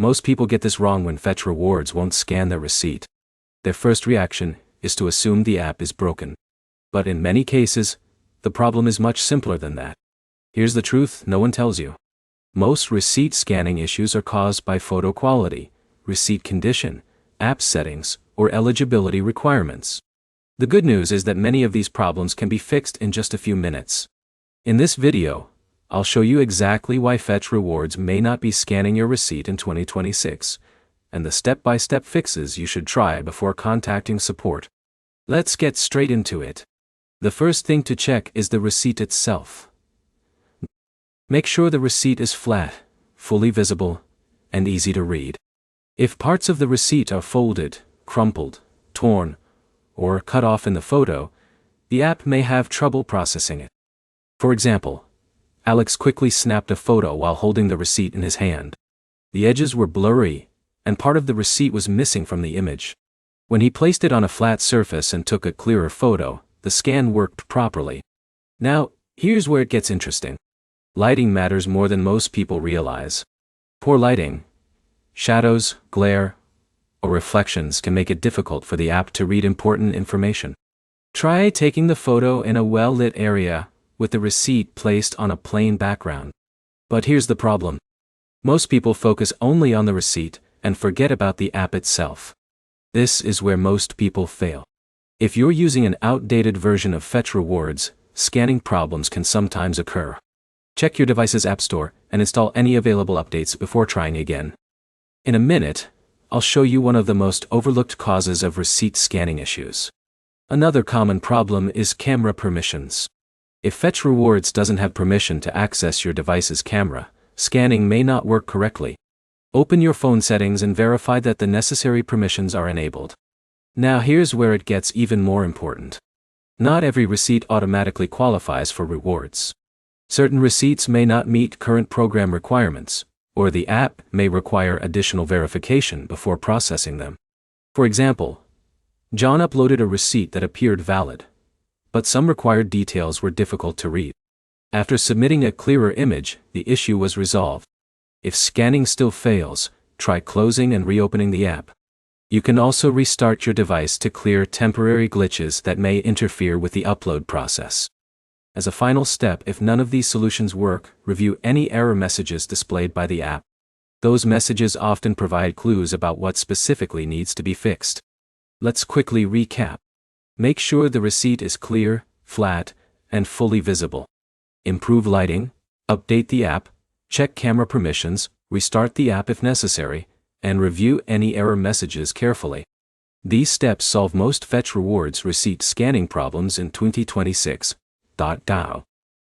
Most people get this wrong when Fetch Rewards won't scan their receipt. Their first reaction is to assume the app is broken. But in many cases, the problem is much simpler than that. Here's the truth no one tells you. Most receipt scanning issues are caused by photo quality, receipt condition, app settings, or eligibility requirements. The good news is that many of these problems can be fixed in just a few minutes. In this video, I'll show you exactly why Fetch Rewards may not be scanning your receipt in 2026, and the step-by-step fixes you should try before contacting support. Let's get straight into it. The first thing to check is the receipt itself. Make sure the receipt is flat, fully visible, and easy to read. If parts of the receipt are folded, crumpled, torn, or cut off in the photo, the app may have trouble processing it. For example, Alex quickly snapped a photo while holding the receipt in his hand. The edges were blurry, and part of the receipt was missing from the image. When he placed it on a flat surface and took a clearer photo, the scan worked properly. Now, here's where it gets interesting. Lighting matters more than most people realize. Poor lighting, shadows, glare, or reflections can make it difficult for the app to read important information. Try taking the photo in a well-lit area with the receipt placed on a plain background. But here's the problem. Most people focus only on the receipt and forget about the app itself. This is where most people fail. If you're using an outdated version of Fetch Rewards, scanning problems can sometimes occur. Check your device's app store and install any available updates before trying again. In a minute, I'll show you one of the most overlooked causes of receipt scanning issues. Another common problem is camera permissions. If Fetch Rewards doesn't have permission to access your device's camera, scanning may not work correctly. Open your phone settings and verify that the necessary permissions are enabled. Now here's where it gets even more important. Not every receipt automatically qualifies for rewards. Certain receipts may not meet current program requirements, or the app may require additional verification before processing them. For example, John uploaded a receipt that appeared valid, but some required details were difficult to read. After submitting a clearer image, the issue was resolved. If scanning still fails, try closing and reopening the app. You can also restart your device to clear temporary glitches that may interfere with the upload process. As a final step, if none of these solutions work, review any error messages displayed by the app. Those messages often provide clues about what specifically needs to be fixed. Let's quickly recap. Make sure the receipt is clear, flat, and fully visible. Improve lighting, update the app, check camera permissions, restart the app if necessary, and review any error messages carefully. These steps solve most Fetch Rewards receipt scanning problems in 2026.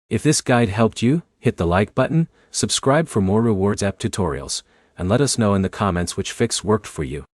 If this guide helped you, hit the like button, subscribe for more Rewards app tutorials, and let us know in the comments which fix worked for you.